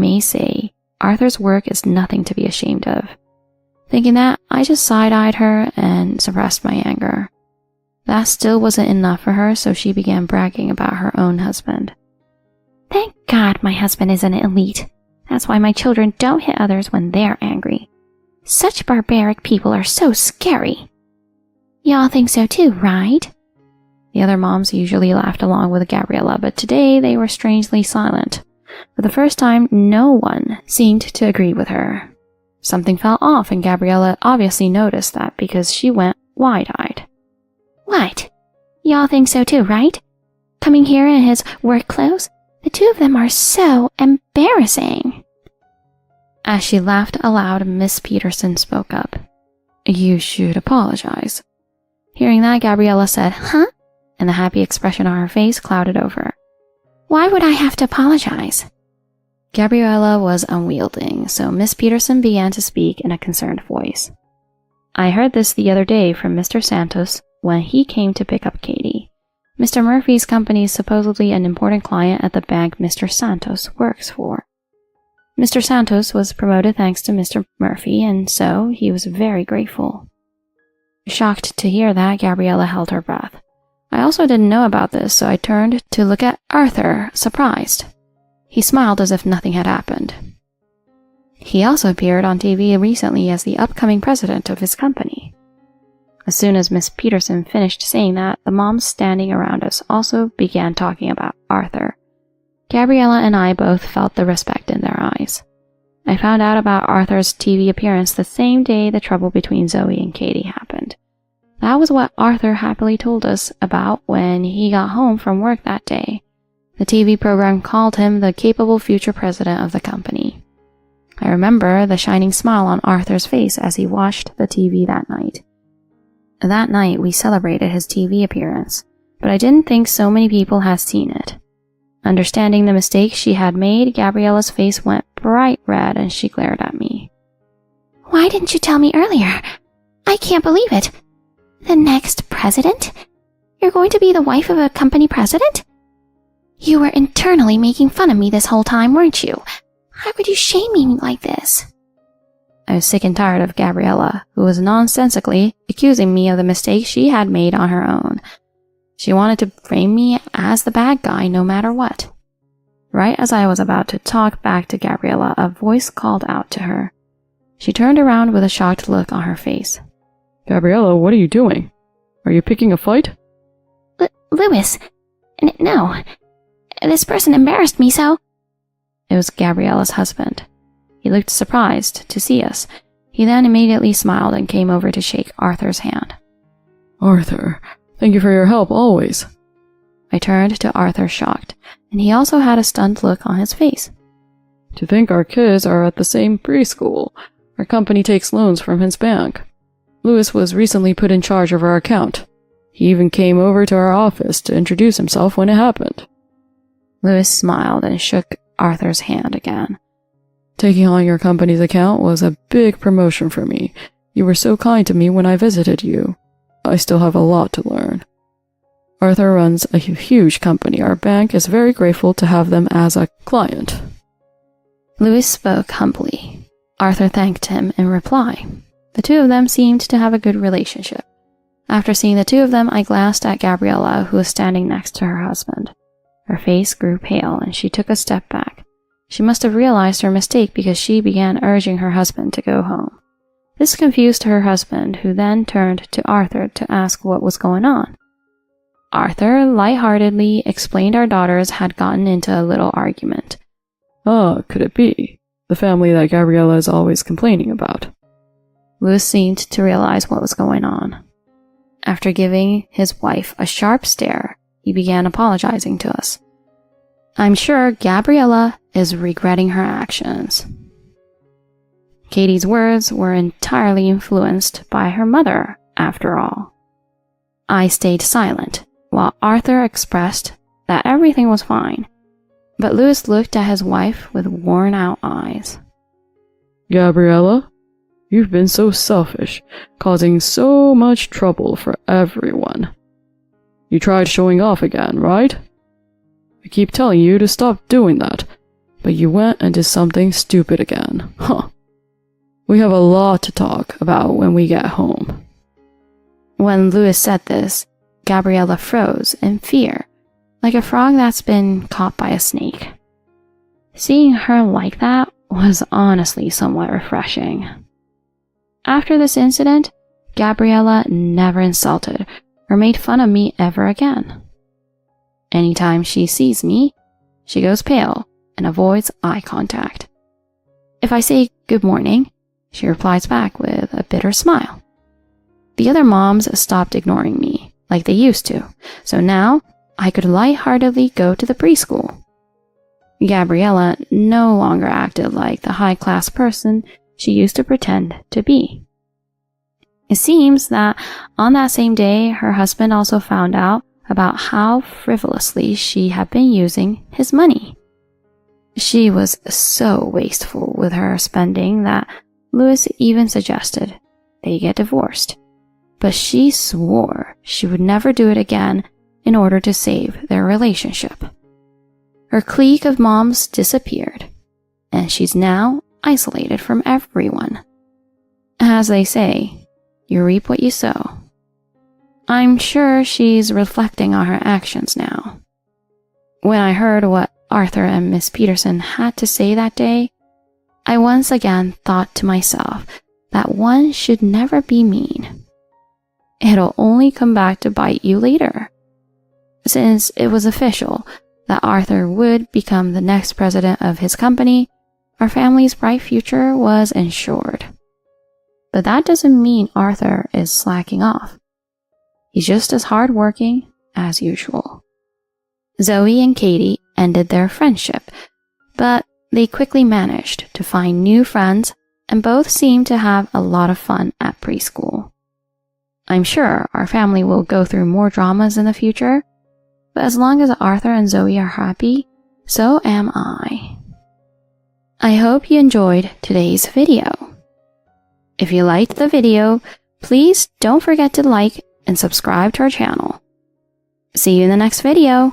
may say Arthur's work is nothing to be ashamed of. Thinking that, I just side-eyed her and suppressed my anger. That still wasn't enough for her, so she began bragging about her own husband. Thank God my husband is an elite. That's why my children don't hit others when they're angry. Such barbaric people are so scary. Y'all think so too, right? The other moms usually laughed along with Gabriella, but today they were strangely silent. For the first time, no one seemed to agree with her. Something fell off, and Gabriella obviously noticed that because she went wide-eyed. What? Y'all think so too, right? Coming here in his work clothes? The two of them are so embarrassing. As she laughed aloud, Miss Peterson spoke up. You should apologize. Hearing that, Gabriella said, Huh? And the happy expression on her face clouded over. Why would I have to apologize? Gabriella was unwielding, so Miss Peterson began to speak in a concerned voice. I heard this the other day from Mr. Santos when he came to pick up Katie. Mr. Murphy's company is supposedly an important client at the bank Mr. Santos works for. Mr. Santos was promoted thanks to Mr. Murphy, and so he was very grateful. Shocked to hear that, Gabriella held her breath. I also didn't know about this, so I turned to look at Arthur, surprised. He smiled as if nothing had happened. He also appeared on TV recently as the upcoming president of his company. As soon as Miss Peterson finished saying that, the moms standing around us also began talking about Arthur. Gabriella and I both felt the respect in their eyes. I found out about Arthur's TV appearance the same day the trouble between Zoe and Katie happened. That was what Arthur happily told us about when he got home from work that day. The TV program called him the capable future president of the company. I remember the shining smile on Arthur's face as he watched the TV that night. That night we celebrated his TV appearance, but I didn't think so many people had seen it. Understanding the mistake she had made, Gabriella's face went bright red and she glared at me. Why didn't you tell me earlier? I can't believe it. The next president? You're going to be the wife of a company president? You were internally making fun of me this whole time, weren't you? How could you shame me like this? I was sick and tired of Gabriella, who was nonsensically accusing me of the mistake she had made on her own. She wanted to frame me as the bad guy no matter what. Right as I was about to talk back to Gabriella, a voice called out to her. She turned around with a shocked look on her face. Gabriella, what are you doing? Are you picking a fight? Louis, no. This person embarrassed me so. It was Gabriella's husband. He looked surprised to see us. He then immediately smiled and came over to shake Arthur's hand. Arthur, thank you for your help always. I turned to Arthur shocked, and he also had a stunned look on his face. To think our kids are at the same preschool. Our company takes loans from his bank. Louis was recently put in charge of our account. He even came over to our office to introduce himself when it happened. Louis smiled and shook Arthur's hand again. Taking on your company's account was a big promotion for me. You were so kind to me when I visited you. I still have a lot to learn. Arthur runs a huge company. Our bank is very grateful to have them as a client. Louis spoke humbly. Arthur thanked him in reply. The two of them seemed to have a good relationship. After seeing the two of them, I glanced at Gabriella, who was standing next to her husband. Her face grew pale, and she took a step back. She must have realized her mistake because she began urging her husband to go home. This confused her husband, who then turned to Arthur to ask what was going on. Arthur lightheartedly explained our daughters had gotten into a little argument. Ah, could it be? The family that Gabriella is always complaining about. Louis seemed to realize what was going on. After giving his wife a sharp stare, he began apologizing to us. I'm sure Gabriella is regretting her actions. Katie's words were entirely influenced by her mother, after all. I stayed silent, while Arthur expressed that everything was fine, but Louis looked at his wife with worn-out eyes. Gabriella, you've been so selfish, causing so much trouble for everyone. You tried showing off again, right? I keep telling you to stop doing that. but you went and did something stupid again. Huh. We have a lot to talk about when we get home. When Louis said this, Gabriella froze in fear, like a frog that's been caught by a snake. Seeing her like that was honestly somewhat refreshing. After this incident, Gabriella never insulted or made fun of me ever again. Anytime she sees me, she goes pale and avoids eye contact. If I say good morning, she replies back with a bitter smile. The other moms stopped ignoring me like they used to, so now I could lightheartedly go to the preschool. Gabriella no longer acted like the high-class person she used to pretend to be. It seems that on that same day, her husband also found out about how frivolously she had been using his money. She was so wasteful with her spending that Louis even suggested they get divorced, but she swore she would never do it again in order to save their relationship. Her clique of moms disappeared, and she's now isolated from everyone. As they say, you reap what you sow. I'm sure she's reflecting on her actions now. When I heard what Arthur and Miss Peterson had to say that day, I once again thought to myself that one should never be mean. It'll only come back to bite you later. Since it was official that Arthur would become the next president of his company, our family's bright future was ensured. But that doesn't mean Arthur is slacking off. He's just as hardworking as usual. Zoe and Katie ended their friendship, but they quickly managed to find new friends and both seemed to have a lot of fun at preschool. I'm sure our family will go through more dramas in the future, but as long as Arthur and Zoe are happy, so am I. I hope you enjoyed today's video. If you liked the video, please don't forget to like and subscribe to our channel. See you in the next video.